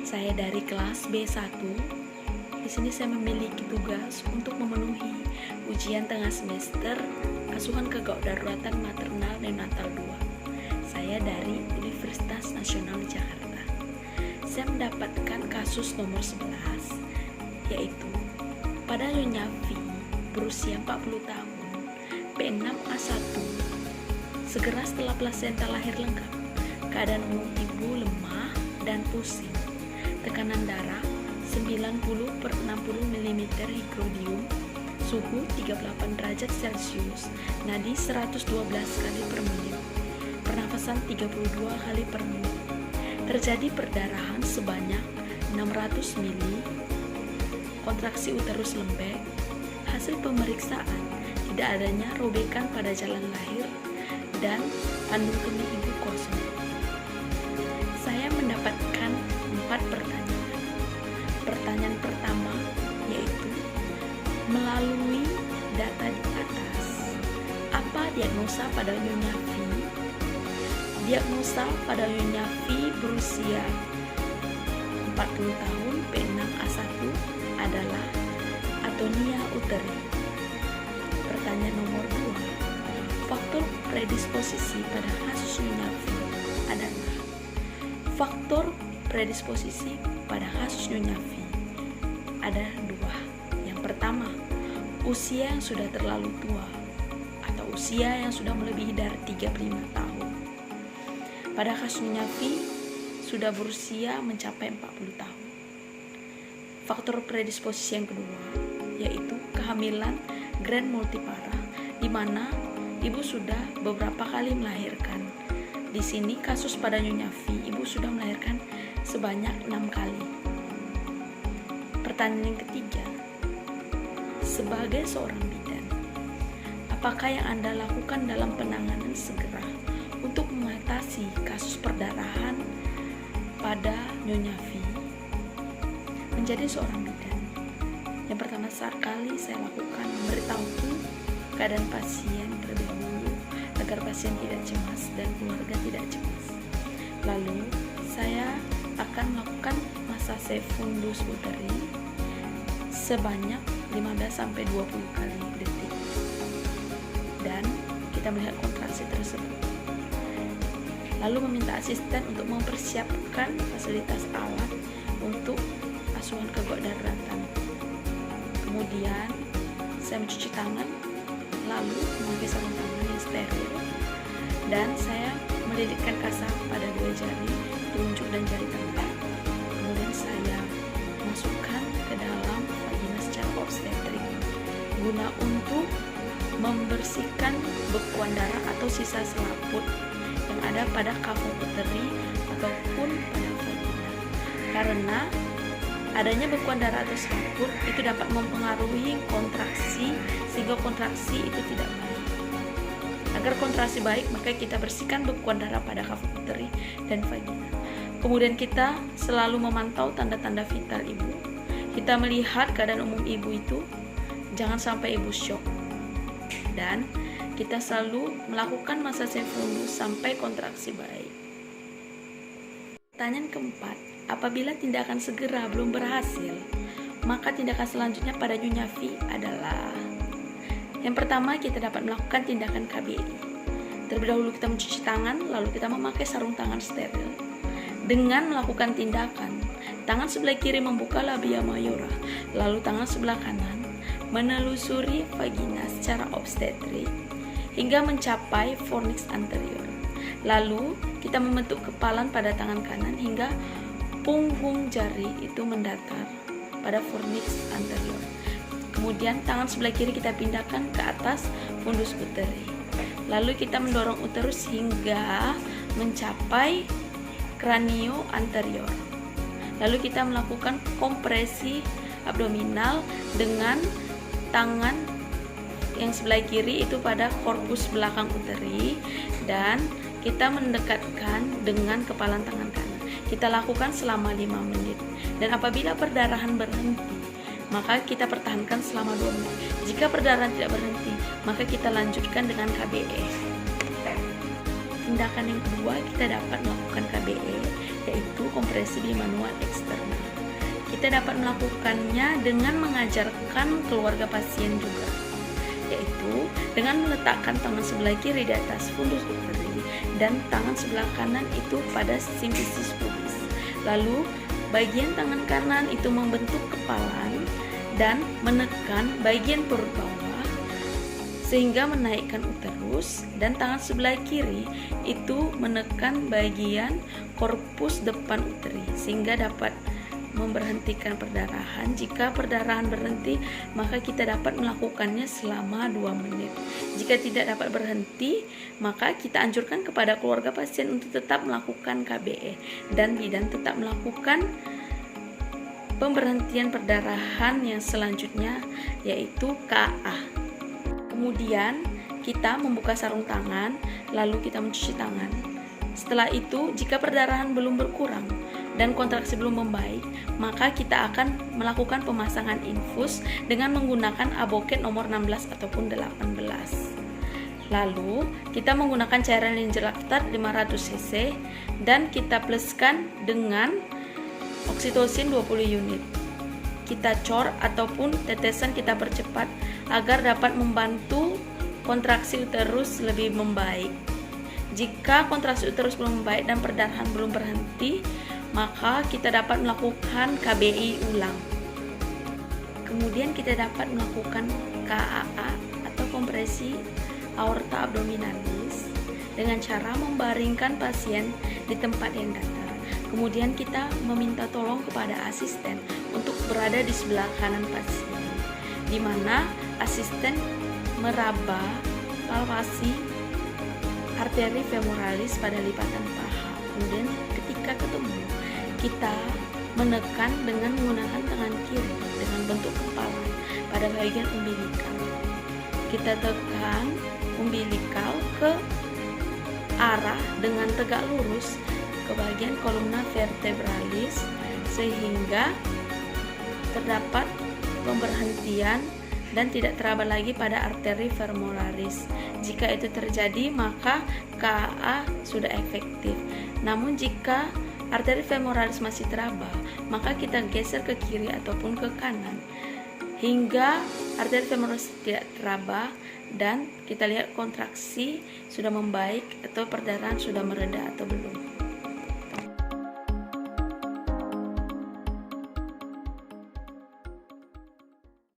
Saya dari kelas B1. Di sini saya memiliki tugas untuk memenuhi ujian tengah semester asuhan kedaruratan maternal neonatal 2. Saya dari Universitas Nasional Jakarta. Saya mendapatkan kasus nomor 11, yaitu pada Nyonya V berusia 40 tahun, B6A1, segera setelah plasenta lahir lengkap, keadaan umum ibu lemah dan pusing, tekanan darah 90/60 mm higrodium, suhu 38 derajat Celcius, nadi 112 kali per menit, pernafasan 32 kali per menit, terjadi perdarahan sebanyak 600 ml, kontraksi uterus lembek, hasil pemeriksaan tidak adanya robekan pada jalan lahir, dan kandung kemih ibu kosong. Saya mendapatkan 4 pertanyaan. Pertanyaan pertama yaitu, melalui data di atas, apa diagnosa pada Nyonya V? Diagnosa pada Nyonya V berusia 40 tahun, B6A1 adalah atonia uteri. Pertanyaan nomor 2, faktor predisposisi pada kasus Nyonya V adalah. Faktor predisposisi pada kasus Nyonya V ada 2. Yang pertama, usia yang sudah terlalu tua atau usia yang sudah melebihi dari 35 tahun. Pada kasus Nyonya V sudah berusia mencapai 40 tahun. Faktor predisposisi yang kedua yaitu kehamilan grand multipara, di mana ibu sudah beberapa kali melahirkan. Di sini kasus pada Nyonya V, ibu sudah melahirkan sebanyak 6 kali. Pertanyaan yang ketiga, sebagai seorang bidan, apakah yang Anda lakukan dalam penanganan segera untuk mengatasi kasus perdarahan pada Nyonya V? Menjadi seorang bidan, yang pertama sekali saya lakukan memberitahu keadaan pasien terlebih dahulu agar pasien tidak cemas dan keluarga tidak cemas. Lalu saya akan melakukan masase fundus uteri sebanyak 15-20 kali detik, dan kita melihat kontraksi tersebut. Lalu meminta asisten untuk mempersiapkan fasilitas alat untuk asuhan kedaruratan. Kemudian saya mencuci tangan, lalu memakai sarung tangan yang steril, dan saya melilitkan kasar pada 2 jari telunjuk dan jari tengah. Kemudian saya masukkan ke dalam vagina secara obstetrik guna untuk membersihkan bekuan darah atau sisa selaput yang ada pada kafum uteri ataupun pada vagina. Karena adanya bekuan darah atau selaput itu dapat mempengaruhi kontraksi, sehingga kontraksi itu tidak baik. Agar kontraksi baik, maka kita bersihkan bekuan darah pada kafum uteri dan vagina. Kemudian kita selalu memantau tanda-tanda vital ibu. Kita melihat keadaan umum ibu itu, jangan sampai ibu shock. Dan kita selalu melakukan masase fundus sampai kontraksi baik. Pertanyaan keempat, apabila tindakan segera belum berhasil, maka tindakan selanjutnya pada Nyonya V adalah, yang pertama kita dapat melakukan tindakan KBI. Terlebih dahulu kita mencuci tangan, lalu kita memakai sarung tangan steril. Dengan melakukan tindakan, tangan sebelah kiri membuka labia mayora, lalu tangan sebelah kanan menelusuri vagina secara obstetrik hingga mencapai fornix anterior. Lalu kita membentuk kepalan pada tangan kanan hingga punggung jari itu mendatar pada fornix anterior. Kemudian tangan sebelah kiri kita pindahkan ke atas fundus uteri. Lalu kita mendorong uterus hingga mencapai kranio anterior. Lalu kita melakukan kompresi abdominal dengan tangan yang sebelah kiri itu pada korpus belakang uteri, dan kita mendekatkan dengan kepalan tangan kanan. Kita lakukan selama 5 menit, dan apabila perdarahan berhenti, maka kita pertahankan selama 2 menit. Jika perdarahan tidak berhenti, maka kita lanjutkan dengan KBE. Tindakan yang kedua, kita dapat melakukan KBE, yaitu kompresi bimanual eksternal. Kita dapat melakukannya dengan mengajarkan keluarga pasien juga, yaitu dengan meletakkan tangan sebelah kiri di atas fundus uteri dan tangan sebelah kanan itu pada simfisis pubis. Lalu bagian tangan kanan itu membentuk kepalan dan menekan bagian perut bawah sehingga menaikkan uterus, dan tangan sebelah kiri itu menekan bagian korpus depan uteri sehingga dapat memberhentikan perdarahan. Jika perdarahan berhenti, maka kita dapat melakukannya selama 2 menit. Jika tidak dapat berhenti, maka kita anjurkan kepada keluarga pasien untuk tetap melakukan KBE, dan bidan tetap melakukan pemberhentian perdarahan yang selanjutnya, yaitu KA. Kemudian kita membuka sarung tangan, lalu kita mencuci tangan. Setelah itu, jika perdarahan belum berkurang dan kontraksi belum membaik, maka kita akan melakukan pemasangan infus dengan menggunakan aboket nomor 16 ataupun 18. Lalu kita menggunakan cairan linjelaktat 500 cc dan kita pluskan dengan oksitosin 20 unit. Kita cor ataupun tetesan kita percepat agar dapat membantu kontraksi uterus lebih membaik. Jika kontraksi uterus belum membaik dan perdarahan belum berhenti, maka kita dapat melakukan KBI ulang. Kemudian kita dapat melakukan KAA atau kompresi aorta abdominalis dengan cara membaringkan pasien di tempat yang datar. Kemudian kita meminta tolong kepada asisten untuk berada di sebelah kanan pasien, di mana asisten meraba palpasi arteri femoralis pada lipatan paha. Kemudian ketika ketemu, kita menekan dengan menggunakan tangan kiri dengan bentuk kepala pada bagian umbilikal. Kita tekan umbilikal ke arah dengan tegak lurus ke bagian kolumna vertebralis sehingga terdapat pemberhentian dan tidak teraba lagi pada arteri femoralis. Jika itu terjadi, maka KA sudah efektif. Namun jika arteri femoralis masih teraba, maka kita geser ke kiri ataupun ke kanan hingga arteri femoralis tidak teraba dan kita lihat kontraksi sudah membaik atau perdarahan sudah mereda atau belum.